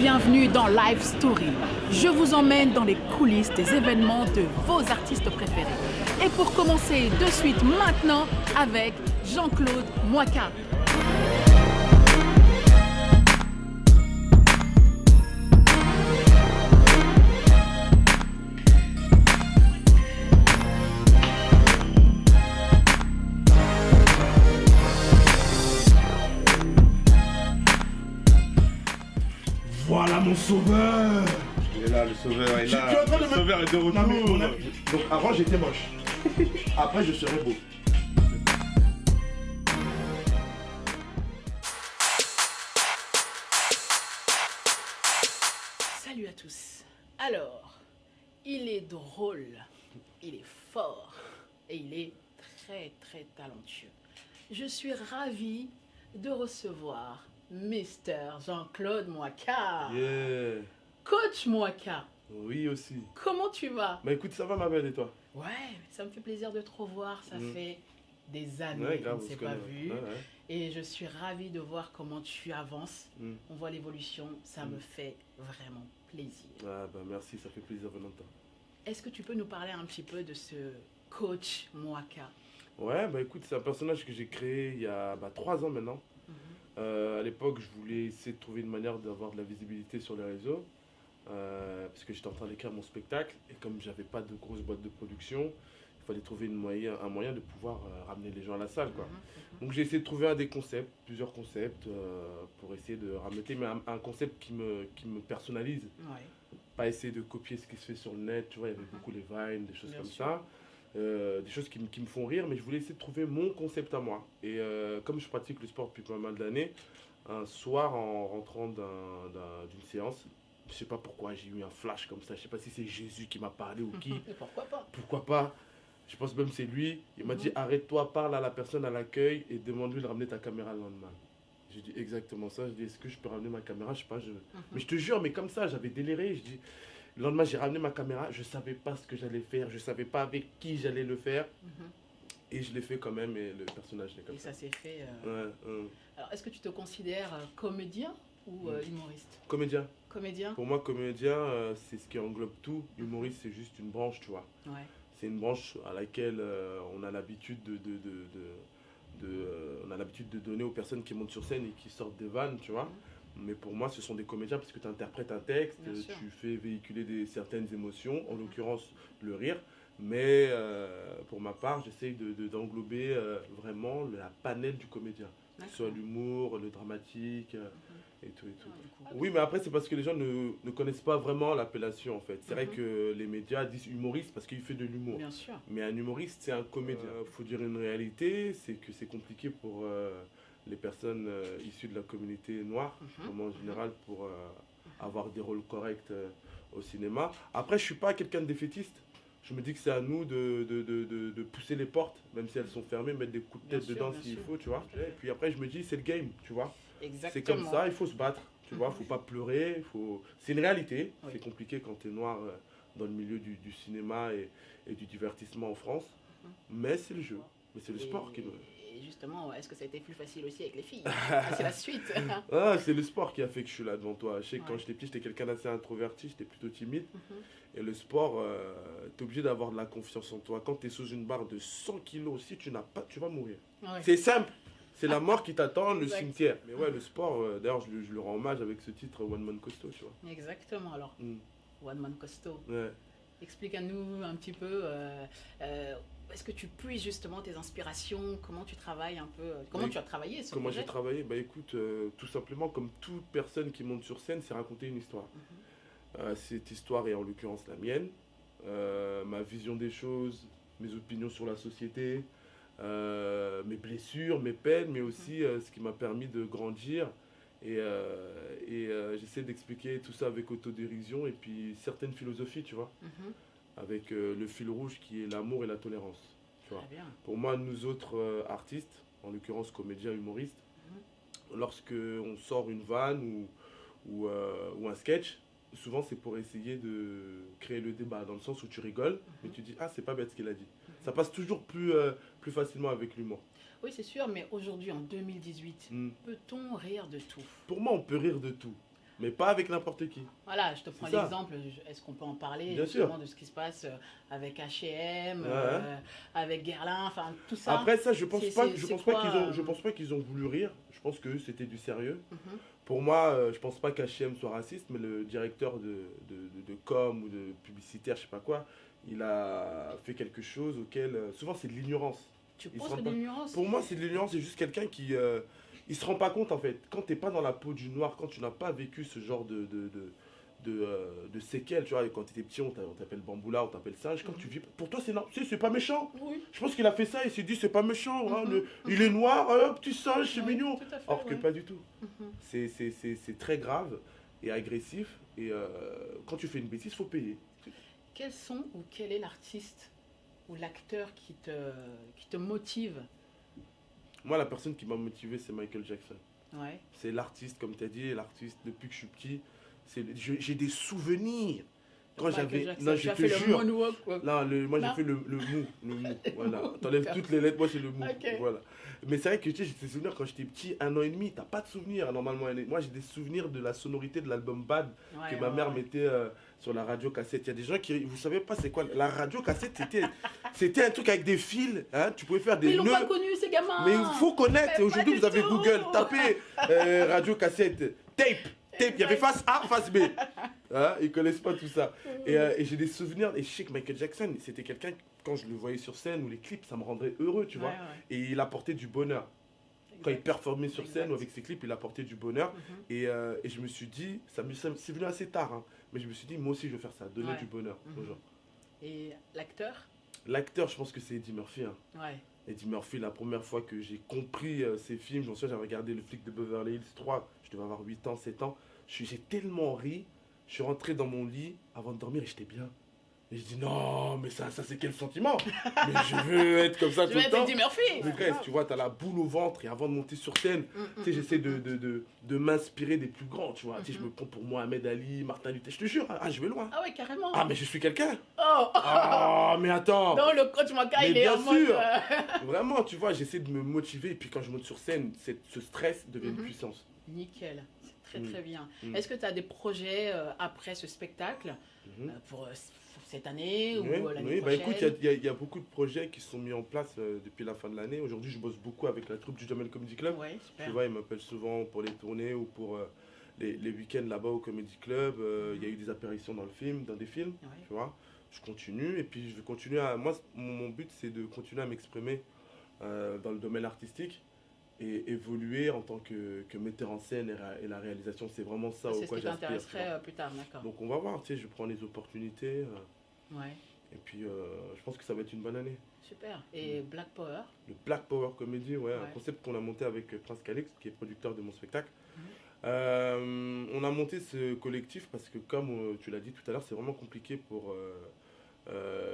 bienvenue dans Live Story. Je vous emmène dans les coulisses des événements de vos artistes préférés. Et pour commencer de suite maintenant avec Jean-Claude Moika. Voilà mon sauveur! Il est là, le sauveur est là. Tu es en train de Le sauveur est de retour. Non, mais mon ami, donc avant j'étais moche. Après je serai beau. Salut à tous. Alors, il est drôle, il est fort et il est très talentueux. Je suis ravie de recevoir Mister Jean-Claude Moika. Yeah. Coach Moika, Oui aussi. comment tu vas? Bah écoute, ça va ma belle et toi? Ouais, ça me fait plaisir de te revoir. Ça fait des années Ouais, qu'on grave, ne on s'est se pas connaît, vu. ouais. Ouais. Et je suis ravie de voir comment tu avances. Mm. On voit l'évolution, ça me fait vraiment plaisir. Ah bah merci, ça fait plaisir venant de toi. Est-ce que tu peux nous parler un petit peu de ce coach Moika? Ouais, bah écoute, c'est un personnage que j'ai créé il y a 3 ans maintenant. À l'époque, je voulais essayer de trouver une manière d'avoir de la visibilité sur les réseaux. Parce que j'étais en train d'écrire mon spectacle. Et comme j'avais pas de grosse boîte de production, il fallait trouver un moyen de pouvoir ramener les gens à la salle, quoi. Donc j'ai essayé de trouver plusieurs concepts, pour essayer de ramener, mais un concept qui me personnalise. Ouais. Pas essayer de copier ce qui se fait sur le net, tu vois, il y avait beaucoup les Vines, des choses Bien comme sûr. ça. Des choses qui me font rire, mais je voulais essayer de trouver mon concept à moi. Et comme je pratique le sport depuis pas mal d'années, un soir en rentrant d'une séance, je sais pas pourquoi j'ai eu un flash comme ça, je sais pas si c'est Jésus qui m'a parlé ou qui, Et pourquoi pas? pourquoi pas, je pense même c'est lui, il m'a dit arrête-toi, parle à la personne à l'accueil et demande-lui de ramener ta caméra le lendemain. J'ai dit exactement ça, je dis est-ce que je peux ramener ma caméra, je sais pas, mais je te jure, mais comme ça, j'avais déliré, je dis le lendemain j'ai ramené ma caméra, je savais pas ce que j'allais faire, je savais pas avec qui j'allais le faire, et je l'ai fait quand même, et le personnage est comme Et ça. ça s'est fait. Ouais, Alors, est-ce que tu te considères comédien ou humoriste? Comédien. Comédien? Pour moi, comédien, c'est ce qui englobe tout. Humoriste, c'est juste une branche, tu vois. Ouais. C'est une branche à laquelle on a l'habitude on a l'habitude de donner aux personnes qui montent sur scène et qui sortent des vannes, tu vois. Mais pour moi, ce sont des comédiens parce que tu interprètes un texte, Bien sûr. tu fais véhiculer certaines émotions, en l'occurrence le rire. Mais pour ma part, j'essaye d'englober vraiment la panel du comédien. Que ce soit l'humour, le dramatique et tout. Oui, mais après, c'est parce que les gens ne connaissent pas vraiment l'appellation en fait. C'est vrai que les médias disent humoriste parce qu'il fait de l'humour. Bien sûr. Mais un humoriste, c'est un comédien. Faut dire une réalité, c'est que c'est compliqué pour les personnes issues de la communauté noire, en général, pour avoir des rôles corrects au cinéma. Après, je suis pas quelqu'un de défaitiste. Je me dis que c'est à nous de pousser les portes, même si elles sont fermées, mettre des coups de tête dedans s'il faut, tu vois. Et puis après, je me dis, c'est le game, tu vois. Exactement. C'est comme ça, il faut se battre, tu vois. Faut pas pleurer, c'est une réalité. Oui. C'est compliqué quand tu es noir dans le milieu du cinéma et du divertissement en France. Mais c'est le jeu. Mais c'est le sport qui me... Et justement, est-ce que ça a été plus facile aussi avec les filles? C'est la suite. Ah, c'est le sport qui a fait que je suis là devant toi. Je sais que quand Ouais. j'étais petit, j'étais quelqu'un d'assez introverti, j'étais plutôt timide. Et le sport, t'es obligé d'avoir de la confiance en toi. Quand tu es sous une barre de 100 kilos, si tu n'as pas, tu vas mourir. Ouais. C'est simple. C'est la mort qui t'attend, le Exact. cimetière. Mais ouais, le sport, d'ailleurs, je le rends hommage avec ce titre One Man Costaud, tu vois. Exactement. Alors, One Man Costaud. Ouais. Explique-nous un petit peu, est-ce que tu puises justement tes inspirations? Comment tu travailles un peu? Comment Oui. tu as travaillé ce Comment projet? j'ai travaillé? Bah écoute, tout simplement, comme toute personne qui monte sur scène, c'est raconter une histoire. Cette histoire est en l'occurrence la mienne, ma vision des choses, mes opinions sur la société, mes blessures, mes peines, mais aussi ce qui m'a permis de grandir. Et j'essaie d'expliquer tout ça avec autodérision et puis certaines philosophies, tu vois, avec le fil rouge qui est l'amour et la tolérance. Tu vois. Très bien. Pour moi, nous autres artistes, en l'occurrence comédiens, humoristes, lorsque on sort une vanne ou un sketch, souvent c'est pour essayer de créer le débat, dans le sens où tu rigoles, mais tu dis « Ah, c'est pas bête ce qu'il a dit ». Ça passe toujours plus facilement avec l'humour. Oui, c'est sûr, mais aujourd'hui, en 2018, peut-on rire de tout? Pour moi, on peut rire de tout. mais pas avec n'importe qui. Voilà, je te prends C'est ça. l'exemple. Est-ce qu'on peut en parler Bien justement sûr. de ce qui se passe avec H&M, Ouais. avec Guerlain, enfin tout ça. Après ça, je pense C'est- pas, c'est- je c'est pense pas quoi, qu'ils ont, je pense pas qu'ils ont voulu rire. Je pense que c'était du sérieux. Mhm. Pour moi, je pense pas qu'H&M soit raciste, mais le directeur de com ou de publicitaire, je sais pas quoi, il a fait quelque chose auquel, souvent c'est de l'ignorance. Tu Ils penses se que rendent de l'ignorance? Pour moi, c'est de l'ignorance, c'est juste quelqu'un qui, il se rend pas compte en fait. Quand t'es pas dans la peau du noir, quand tu n'as pas vécu ce genre de séquelles, tu vois, et quand t'étais petit, on t'appelle bamboula, on t'appelle singe. Quand tu vis, pour toi, c'est c'est pas méchant. Oui. Je pense qu'il a fait ça, il s'est dit, c'est pas méchant, hein, Mhm. il est noir, hop, petit singe, c'est Oui, mignon. tout à fait, Or que ouais. pas du tout. Mhm. C'est très grave et agressif. Et quand tu fais une bêtise, faut payer. Quels sont ou quel est l'artiste ou l'acteur qui te motive? Moi, la personne qui m'a motivé, c'est Michael Jackson. Ouais. C'est l'artiste, comme tu as dit, l'artiste depuis que je suis petit. J'ai des souvenirs. Quand Michael j'avais. Jackson, Non, tu je as te fait le jure. moonwalk, quoi. Non, moi j'ai Non. fait le mou. Le mou. Voilà. T'enlèves toutes les lettres, moi c'est le mou. Ok. Voilà. Mais c'est vrai que tu sais, j'ai des souvenirs quand j'étais petit, 1 an et demi. T'as pas de souvenirs normalement. Moi j'ai des souvenirs de la sonorité de l'album Bad Ouais, que ma ouais, mère ouais. mettait sur la radio cassette. Il y a des gens qui. Vous savez pas c'est quoi? La radio cassette, c'était un truc avec des fils. Hein, tu pouvais faire Mais des ils l'ont nœuds. pas connu, ces gamins. Mais il faut connaître. Mais Aujourd'hui, pas vous avez du tout. Google. Tapez radio cassette. Tape. Il y avait face A, face B. Hein, ils connaissent pas tout ça. Et j'ai des souvenirs. Et je sais que Michael Jackson, c'était quelqu'un, quand je le voyais sur scène ou les clips, ça me rendrait heureux, tu vois. Ouais, ouais. Et il apportait du bonheur. Quand il Exact. performait sur scène Exact. ou avec ses clips, il apportait du bonheur. Mhm. Et je me suis dit, c'est venu assez tard, hein, mais je me suis dit, moi aussi je veux faire ça, donner Ouais. du bonheur aux Mhm. gens. Et l'acteur? L'acteur, je pense que c'est Eddie Murphy. Hein. Ouais. Eddie Murphy, la première fois que j'ai compris ses films, j'en sais, j'avais regardé Le flic de Beverly Hills 3, je devais avoir 8 ans, 7 ans. J'ai tellement ri, je suis rentré dans mon lit avant de dormir et j'étais bien. Et je dis non, mais ça c'est quel sentiment? Mais je veux être comme ça Je tout vais le être temps. Eddie Murphy. Mais Grace, tu vois, t'as la boule au ventre et avant de monter sur scène, tu sais, j'essaie de m'inspirer des plus grands, tu vois. Tu sais, je me prends pour Mohamed Ali, Martin Luther, je te jure, je vais loin. Ah ouais, carrément. Ah, mais je suis quelqu'un. Oh. Ah, mais attends. Non, le coach Maka, Mais il est bien en mode... sûr. Vraiment, tu vois, j'essaie de me motiver et puis quand je monte sur scène, ce stress devient une Mhm. puissance. Nickel, c'est très Mm. très bien. Mm. Est-ce que tu as des projets Mhm. après ce spectacle pour cette année ou Oui, l'année bah prochaine? écoute, il y a beaucoup de projets qui sont mis en place depuis la fin de l'année. Aujourd'hui, je bosse beaucoup avec la troupe du Jamel Comedy Club. Ouais, super. Tu vois, ils m'appellent souvent pour les tournées ou pour les week-ends là-bas au Comedy Club. Il y a eu des apparitions dans des films, Ouais. tu vois. Je continue et puis je vais continuer à... Moi, mon but, c'est de continuer à m'exprimer dans le domaine artistique et évoluer en tant que metteur en scène et la réalisation. C'est vraiment ça C'est au ce quoi qui j'aspire. tu t'intéresserait vois. plus tard, d'accord. Donc on va voir, tu sais, je prends les opportunités Ouais, et puis je pense que ça va être une bonne année. super. Et Black Power? Le Black Power Comedy, ouais, un Ouais. concept qu'on a monté avec Prince Calix, qui est producteur de mon spectacle. Mhm. On a monté ce collectif parce que, comme tu l'as dit tout à l'heure, c'est vraiment compliqué pour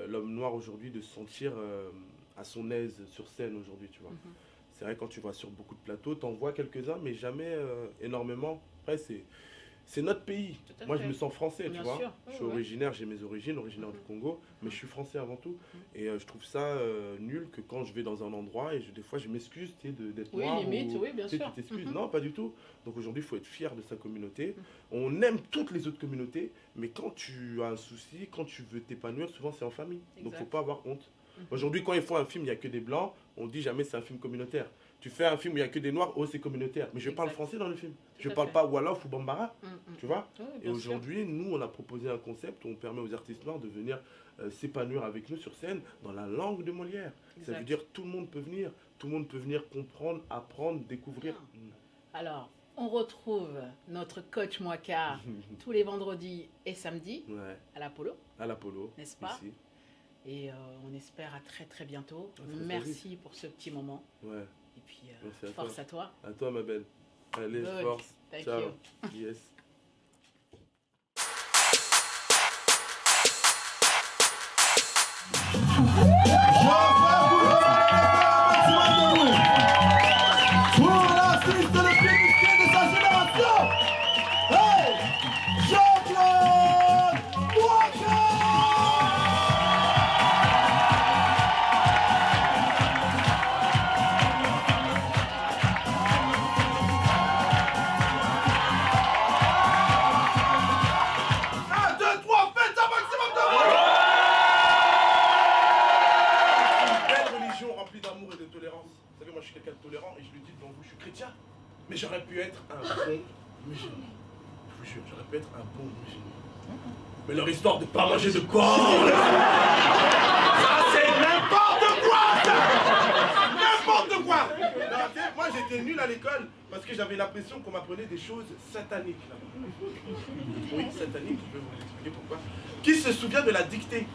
l'homme noir aujourd'hui de se sentir à son aise sur scène aujourd'hui, tu vois. Mhm. C'est vrai, quand tu vas sur beaucoup de plateaux, t'en vois quelques-uns, mais jamais énormément. Après, c'est notre pays. Tout à Moi, fait. je me sens français, Bien tu vois. sûr, Je suis ouais, ouais. originaire, j'ai mes origines, originaire Mhm. du Congo, mais je suis français avant tout. Et je trouve ça nul que quand je vais dans un endroit, et des fois, je m'excuse tu sais, d'être Oui, noir. limite, ou, oui, bien tu sais, sûr. Tu t'excuses. Mhm. Non, pas du tout. Donc aujourd'hui, il faut être fier de sa communauté. On aime toutes les autres communautés, mais quand tu as un souci, quand tu veux t'épanouir, souvent c'est en famille. Donc il ne Exact. faut pas avoir honte. Mhm. Aujourd'hui, quand ils font un film, il n'y a que des blancs, on dit jamais c'est un film communautaire. Tu fais un film où il n'y a que des noirs, oh c'est communautaire. Mais je parle Exact. français dans le film. Tout Je à parle fait. pas Wolof ou Bambara, Mhm. tu vois. Ouais, Et bien sûr. aujourd'hui, nous, on a proposé un concept où on permet aux artistes noirs de venir s'épanouir avec nous sur scène dans la langue de Molière. Ça Exact. veut dire tout le monde peut venir comprendre, apprendre, découvrir. Alors, on retrouve notre coach Mwaka tous les vendredis et samedis Ouais, à l'Apollo, à l'Apollo, n'est-ce pas? ici. Et on espère à très très bientôt. À très, très Merci pour ce petit moment. Ouais, Et puis, Merci à force toi. à toi. à toi ma belle. Allez, Good. force. Thank Ciao. you. Yes. Pour l'artiste le plus musclé de sa génération, hey, Jean-Claude Walker! rempli d'amour et de tolérance. Vous savez, moi je suis quelqu'un de tolérant et je lui dis devant vous, je suis chrétien. Mais j'aurais pu être un bon musulman. Je vous jure, j'aurais pu être un bon musulman. Mais leur histoire de pas manger de corps, ça c'est n'importe quoi ça. N'importe quoi. Non, tu sais, moi j'étais nul à l'école parce que j'avais l'impression qu'on m'apprenait des choses sataniques là-bas. Oui, sataniques, je vais vous expliquer pourquoi. Qui se souvient de la dictée?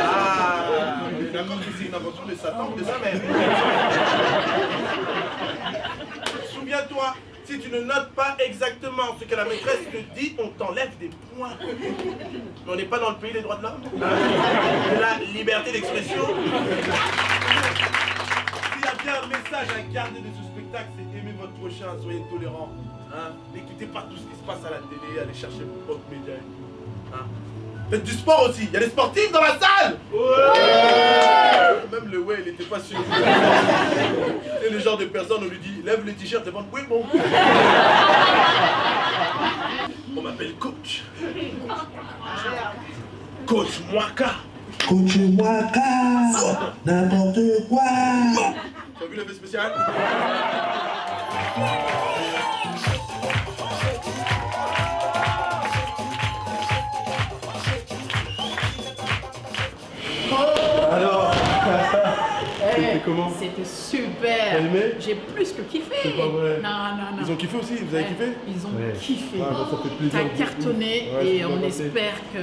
Ah, d'accord que c'est une invention de Satan ou de sa mère. Souviens-toi, si tu ne notes pas exactement ce que la maîtresse te dit, on t'enlève des points. Mais on n'est pas dans le pays des droits de l'homme, de la liberté d'expression. S'il y a bien un message à garder de ce spectacle, c'est aimer votre prochain, soyez tolérants. Hein? N'écoutez pas tout ce qui se passe à la télé, allez chercher vos propres médias et tout. Hein? Faites du sport aussi, il y a des sportifs dans la salle. Ouais. Même le ouais, il n'était pas sûr. C'est le genre de personne, on lui dit, lève le t-shirt devant. Oui, bon. On m'appelle coach. Coach Mwaka. Coach Mwaka, n'importe quoi. Tu as vu le fait spécial? Alors, C'était comment? C'était super. T'as aimé? J'ai plus que kiffé. C'est pas vrai. Non. Ils ont kiffé aussi, vous avez kiffé? Ils ont Ouais. kiffé. Ah, bah, ça fait plaisir. T'as cartonné Ouais, et c'est on bien passé. espère que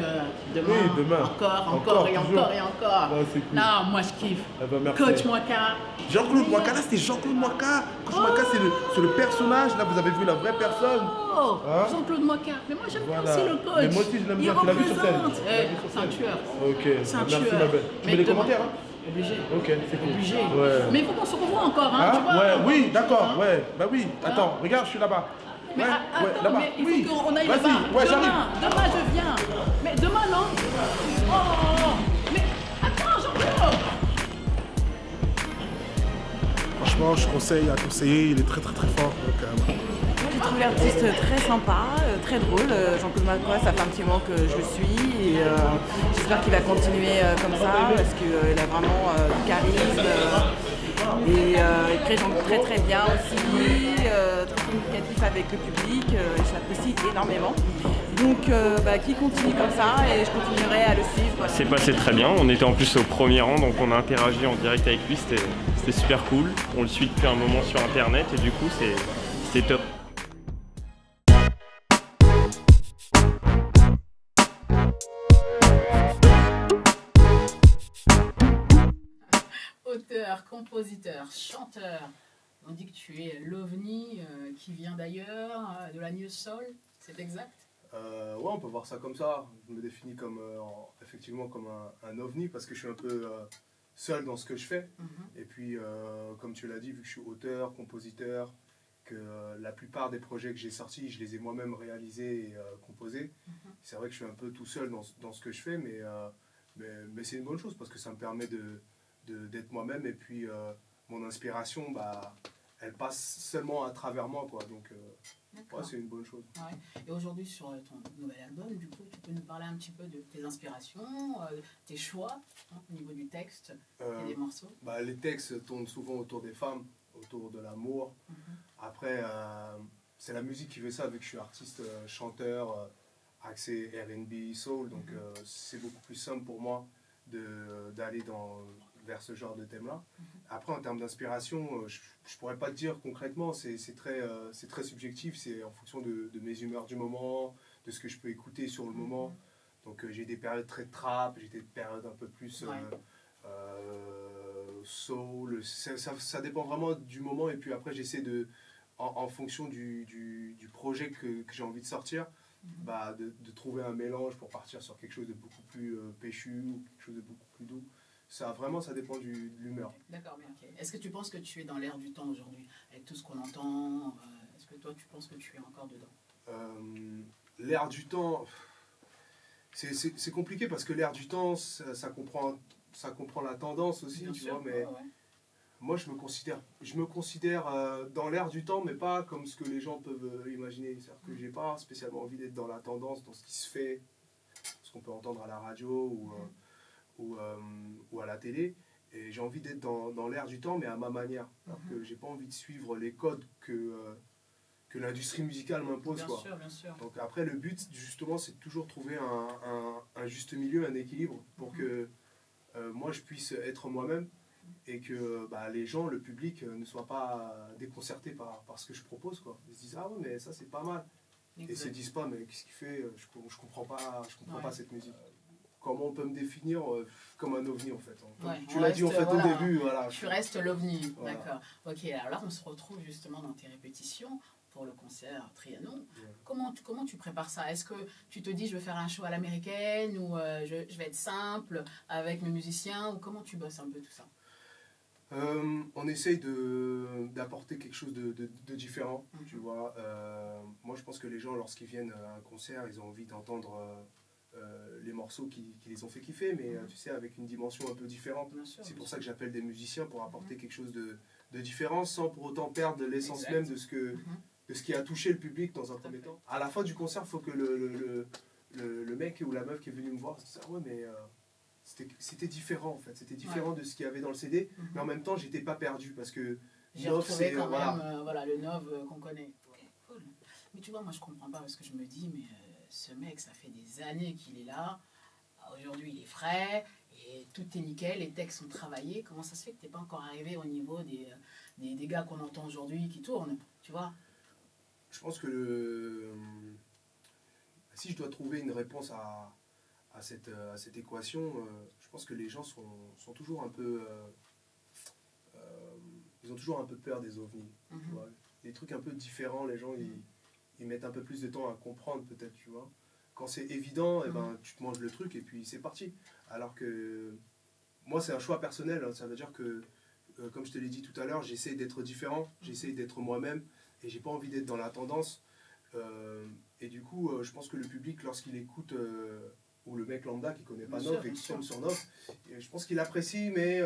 demain, Oui, demain. encore Encore, et toujours. encore et encore. Ouais, c'est cool. Non, moi je kiffe. Ah bah, merci. Coach Mwaka. Jean-Claude Mwaka, là c'était Jean-Claude Mwaka. Coach Mwaka, c'est le personnage, là vous avez vu la vraie personne. Oh, Hein? Jean-Claude Mwaka. Mais moi j'aime Voilà. bien aussi le coach. Mais moi aussi, je l'aime Il bien. Tu l'as vu sur scène? représente. Tu l'as vu sur C'est un scène? tueur. Ok, C'est un merci tueur. ma belle. Tu Mais mets les demain- commentaires hein? Obligé. Ok, c'est cool. Obligé. Ouais. Mais il faut qu'on se revoie encore, hein, Hein? tu vois. Ouais, encore oui, une d'accord, fois, hein. ouais, bah oui. Attends, regarde, je suis là-bas. Mais Ouais, attends, ouais, là-bas. mais il Oui. faut qu'on aille Vas-y, là-bas. ouais, j'arrive. Demain je viens. Mais demain non. Oh, mais attends, Jean-Claude. Franchement, je conseille à conseiller, il est très très fort. Donc, J'ai trouvé l'artiste très sympa, très drôle. Jean-Claude Macroy, ça fait un petit moment que je le suis et j'espère qu'il va continuer comme ça parce qu'il a vraiment du charisme et il présente très très bien aussi, très communicatif avec le public, j'apprécie énormément. Donc qu'il continue comme ça et je continuerai à le suivre. Voilà. C'est passé très bien, on était en plus au premier rang donc on a interagi en direct avec lui, c'était super cool. On le suit depuis un moment sur internet et du coup c'est top. Auteur, compositeur, chanteur. On dit que tu es l'OVNI qui vient d'ailleurs, de la New Soul. C'est exact? ouais, on peut voir ça comme ça. Je me définis comme, effectivement comme un ovni parce que je suis un peu seul dans ce que je fais. Et puis, comme tu l'as dit, vu que je suis auteur, compositeur, que la plupart des projets que j'ai sortis, je les ai moi-même réalisés et composés. C'est vrai que je suis un peu tout seul dans ce que je fais, mais c'est une bonne chose parce que ça me permet d'être moi-même et puis mon inspiration, elle passe seulement à travers moi, quoi. Donc, ouais, c'est une bonne chose. Ouais. Et aujourd'hui, sur ton nouvel album, du coup, tu peux nous parler un petit peu de tes inspirations, tes choix au niveau du texte et des morceaux? Les textes tournent souvent autour des femmes, autour de l'amour. Après, c'est la musique qui veut ça, vu que je suis artiste, chanteur, axé R&B, soul, donc c'est beaucoup plus simple pour moi d'aller vers ce genre de thème-là. Après, en termes d'inspiration, je ne pourrais pas te dire concrètement, c'est très subjectif, c'est en fonction de mes humeurs du moment, de ce que je peux écouter sur le moment. Donc j'ai des périodes très trap, j'ai des périodes un peu plus soul, ça dépend vraiment du moment, et puis après j'essaie en fonction du projet que j'ai envie de sortir, de trouver un mélange pour partir sur quelque chose de beaucoup plus péchu ou quelque chose de beaucoup plus doux. Ça dépend de l'humeur. D'accord, bien, ok. Est-ce que tu penses que tu es dans l'air du temps aujourd'hui, avec tout ce qu'on entend? Est-ce que toi, tu penses que tu es encore dedans? L'air du temps, c'est compliqué parce que l'air du temps, ça comprend la tendance aussi, Bien tu sûr, vois, mais moi je me considère dans l'air du temps, mais pas comme ce que les gens peuvent imaginer. C'est-à-dire que j'ai pas spécialement envie d'être dans la tendance, dans ce qui se fait, ce qu'on peut entendre à la radio ou à la télé. Et j'ai envie d'être dans l'air du temps, mais à ma manière. Alors que j'ai pas envie de suivre les codes que l'industrie musicale m'impose. Bien Quoi. sûr, bien sûr. Donc après, le but, justement, c'est de toujours trouver un juste milieu, un équilibre, pour que moi, je puisse être moi-même et que les gens, le public, ne soient pas déconcertés par ce que je propose. Quoi. Ils se disent « Ah ouais, mais ça, c'est pas mal ». Et ils se disent pas « Mais qu'est-ce qu'il fait ? Je comprends pas cette musique ». Comment on peut me définir comme un ovni, en fait. Tu l'as dit, en fait, au début. Voilà. Tu restes l'ovni, Voilà. d'accord. Ok, alors là, on se retrouve justement dans tes répétitions pour le concert Trianon. Comment tu prépares ça? Est-ce que tu te dis je vais faire un show à l'américaine ou je vais être simple avec mes musiciens ou comment tu bosses un peu tout ça? On essaye d'apporter quelque chose de différent, tu vois. Moi, je pense que les gens, lorsqu'ils viennent à un concert, ils ont envie d'entendre les morceaux qui les ont fait kiffer, mais tu sais, avec une dimension un peu différente. C'est pour ça que j'appelle des musiciens, pour apporter quelque chose de différent, sans pour autant perdre l'essence même de ce qui a touché le public dans un premier temps. À la fin du concert, il faut que le mec ou la meuf qui est venu me voir se dise « Ah ouais, mais c'était différent, en fait. C'était différent de ce qu'il y avait dans le CD, mais en même temps, j'étais pas perdu, parce que j'ai retrouvé quand même le Nov qu'on connaît. Okay, cool. Mais tu vois, moi, je comprends pas, parce que je me dis, mais ce mec, ça fait des années qu'il est là. Aujourd'hui, il est frais, et tout est nickel, les textes sont travaillés. Comment ça se fait que tu n'es pas encore arrivé au niveau des gars qu'on entend aujourd'hui qui tournent, tu vois? Je pense que si je dois trouver une réponse à cette équation, je pense que les gens sont toujours un peu... ils ont toujours un peu peur des ovnis. Tu vois. Des trucs un peu différents, les gens, ils mettent un peu plus de temps à comprendre peut-être, tu vois. Quand c'est évident, tu te manges le truc et puis c'est parti. Alors que moi, c'est un choix personnel. Hein. Ça veut dire que, comme je te l'ai dit tout à l'heure, j'essaie d'être différent, j'essaie d'être moi-même et j'ai pas envie d'être dans la tendance. Et du coup, je pense que le public, lorsqu'il écoute, ou le mec lambda qui connaît pas Nov et qui tombe sur Nov, je pense qu'il apprécie, mais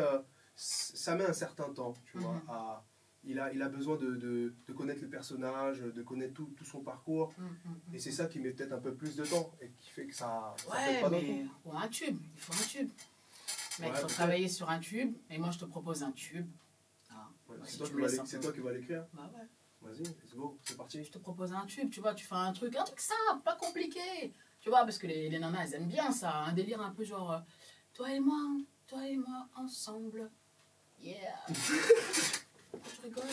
ça met un certain temps, tu vois. Il a besoin de connaître le personnage, de connaître tout son parcours. Et c'est ça qui met peut-être un peu plus de temps et qui fait que ça fait pas d'un coup. Ou un tube, il faut un tube. Mec, il faut travailler sur un tube. Et moi, je te propose un tube. C'est toi qui vas l'écrire. Bah ouais. Vas-y, let's go, c'est parti. Je te propose un tube, tu vois, tu fais un truc simple, pas compliqué. Tu vois, parce que les nanas, elles aiment bien ça. Un délire un peu genre, toi et moi, ensemble. Yeah. Je rigole.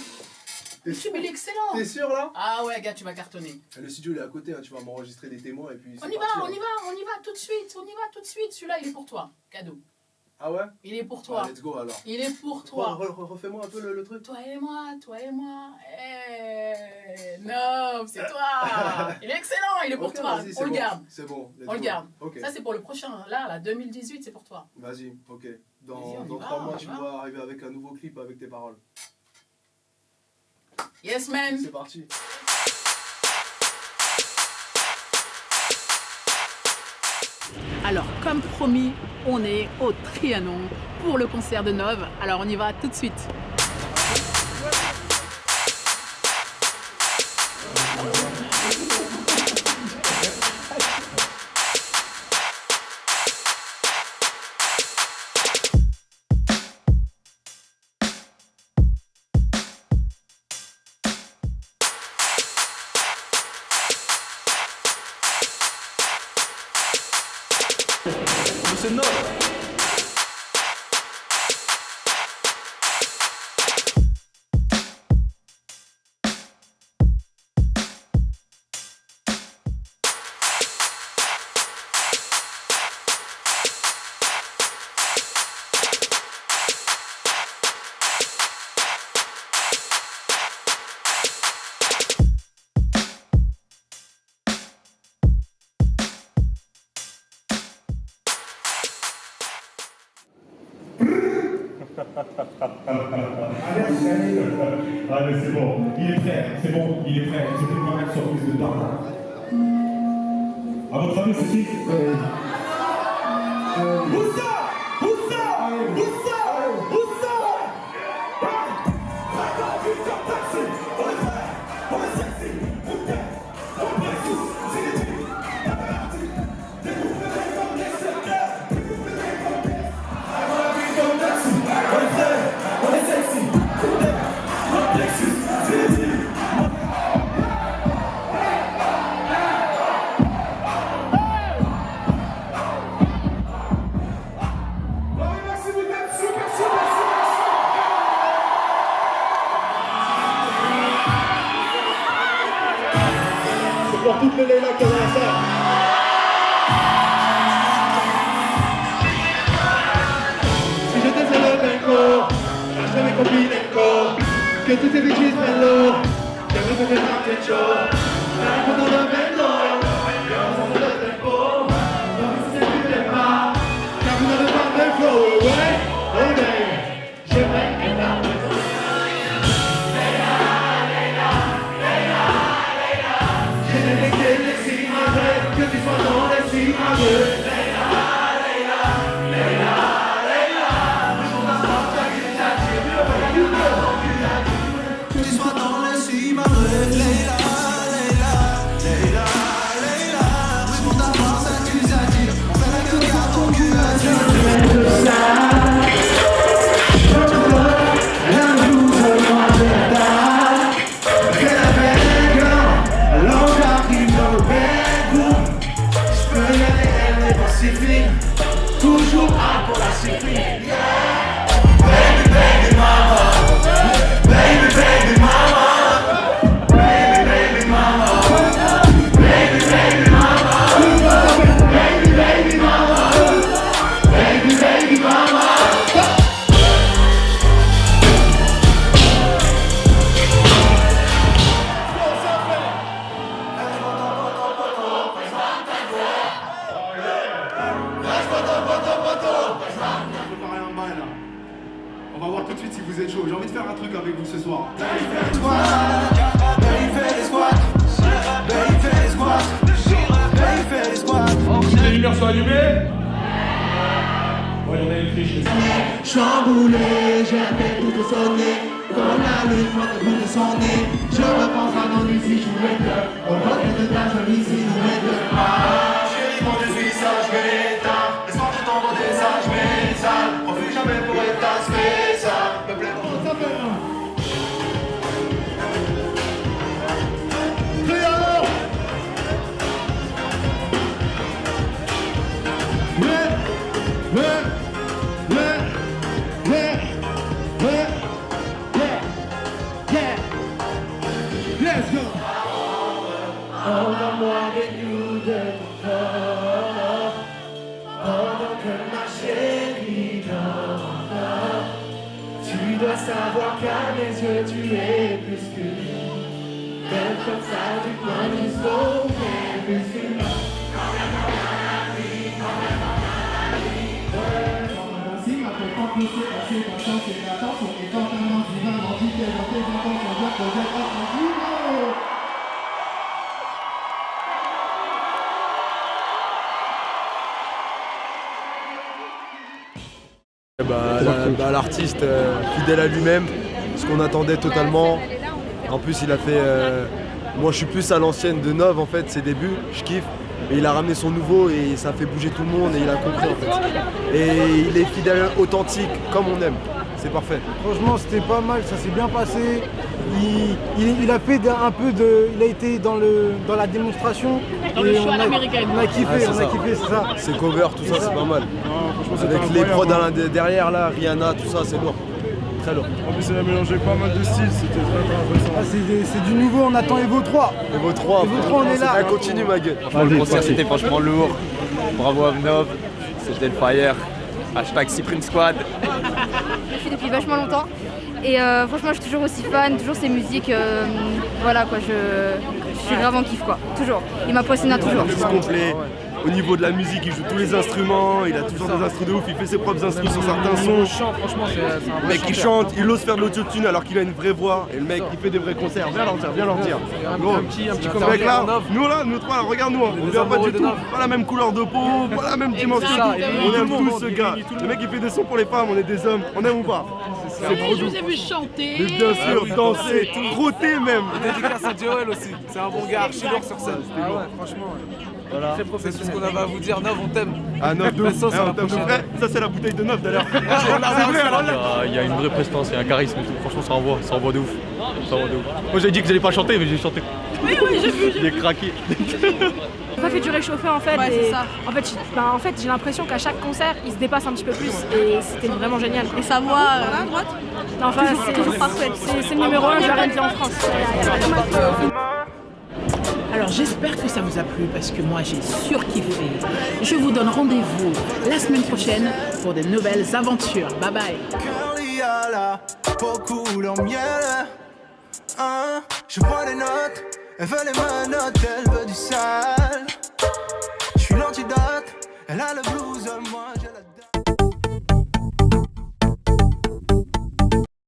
Le tube, il est excellent. T'es sûr là? Ah ouais, gars, tu vas cartonner. Le studio, il est à côté, hein, tu vas m'enregistrer des témoins et puis on y va tout de suite. Celui-là, il est pour toi. Cadeau. Ah ouais? Il est pour toi. Let's go alors. Il est pour toi. Refais-moi un peu le truc. Toi et moi. Non, c'est toi. Il est excellent, il est pour toi. On le garde. C'est bon. On le garde. Okay. Ça, c'est pour le prochain. Là, 2018, c'est pour toi. Vas-y, ok. Dans 3 mois, tu dois arriver avec un nouveau clip avec tes paroles. Yes, man. C'est parti. Alors, comme promis, on est au Trianon pour le concert de Nov. Alors, on y va tout de suite. C'est Nov. Allez, c'est bon, il est prêt, c'est bon, il est prêt. Je vais pas mettre sur plus de temps. À votre avis, c'est qui? toutes les Leila qui ont la salle. Si j'étais sur le benko, lâcherais mes copines enco, que toutes ces bitches prennent l'eau, que vous pouvez faire quelque chose. Là, quand on le benko, on se le benko, donc si c'est plus les pas, car vous n'avez pas de flow, ouais, oh baby, j'aimerais être là. Que tu sois dans les ciments de Leila, Leila, Leila, Leila. Que tu sois dans les ciments de Leila, Leila, Leila, Leila. Je monte à voir ça, tu attires. On fait la gueule car ton cul attire. Je te vois, la blouse noire de ta. C'est la belle girl, l'encart qui me fait. Toujours un pour la cycling. Baby, baby, mama. Baby, baby, mama. Baby, baby, mama. Baby, baby, mama. Baby, baby, mama. Baby, baby, mama. On va voir tout de suite si vous êtes chaud. J'ai envie de faire un truc avec vous ce soir. Toutes les lumières sont allumées. Ouais, on a une triche. Chamboulé, j'ai la tête toute sonnée. Quand la lune monte au bout de son nez, je repense à l'ennui si je jouais que au regret de ta jolie silhouette. Ah, chérie, mon Dieu, suis ça, je vais l'éteindre. Laisse-moi te tendre des sages, mais sales. Refuse jamais pour être ta spéciale. Me plaît, comment ça fait? Créole! Let's go! Envoie-moi des news de ton corps, pendant que ma chérie dort. Tu dois savoir qu'à mes yeux tu es plus qu'une. Même comme ça du coin du sommet, plus qu'une. Passer patience et l'attention et quand un an divin m'a dit qu'elle a fait 20 ans qu'on doit poser l'artiste fidèle à lui-même, ce qu'on attendait totalement. En plus il a fait, moi je suis plus à l'ancienne de Nov en fait, ses débuts, je kiffe. Et il a ramené son nouveau et ça a fait bouger tout le monde et il a compris en fait. Et il est fidèle, authentique, comme on aime. C'est parfait. Franchement c'était pas mal, ça s'est bien passé. Il a fait un peu de. Il a été dans la démonstration. Dans le show à l'américaine. On a kiffé, c'est ça. C'est cover, tout ça, c'est pas mal. Avec les prods derrière là, Rihanna, tout ça, c'est lourd. Très lourd. En plus, il a mélangé pas mal de styles, c'était très intéressant. C'est du nouveau, on attend Evo 3. Evo 3, on est là. Continue ma gueule. Le concert c'était franchement lourd. Bravo à Nov, c'était le fire. Hashtag Cyprine Squad. Je suis depuis vachement longtemps. Et franchement, je suis toujours aussi fan, toujours ces musiques. Voilà quoi, je suis grave en kiff quoi, toujours. Il m'impressionne toujours. C'est complet. Au niveau de la musique, il joue tous les instruments, il a toujours des instruments de ouf, il fait ses propres instruments sur certains sons. Le chant, franchement, c'est un Le mec il chante, il ose faire de l'autotune alors qu'il a une vraie voix. Et le mec il fait des vrais concerts, viens leur dire. Un petit Ce mec là, nous trois, regarde-nous, on vient pas du tout, pas la même couleur de peau, pas la même dimension. On aime tous ce gars. Le mec il fait des sons pour les femmes, on est des hommes, on aime ou pas? C'est trop doux. Je vous ai vu chanter. Mais bien sûr, danser, trotter même. Dédicace à Joel aussi, c'est un bon gars, archi lourd sur scène. Ah ouais, franchement. Voilà. C'est tout ce qu'on avait à vous dire. Nov, on t'aime. Ah, Nov, de ouf. Ça, c'est la bouteille de Nov d'ailleurs. Il y a une vraie prestance, il y a un charisme et tout. Franchement, ça envoie de ouf. Moi, j'ai dit que j'allais pas chanter, mais j'ai chanté. Oui, j'ai vu. J'ai craqué. J'ai pas fait du réchauffé en fait. Ouais, et c'est ça. En fait, j'ai l'impression qu'à chaque concert, il se dépasse un petit peu plus et c'était vraiment génial. Et sa voix à droite. Enfin, c'est le numéro 1 de la R&B en France. Alors j'espère que ça vous a plu parce que moi j'ai surkiffé. Je vous donne rendez-vous la semaine prochaine pour de nouvelles aventures. Bye bye. Curly a la peau couleur miel. Je vois les notes, elle veut les menottes, elle veut du sale. Je suis l'antidote, elle a le blues, moi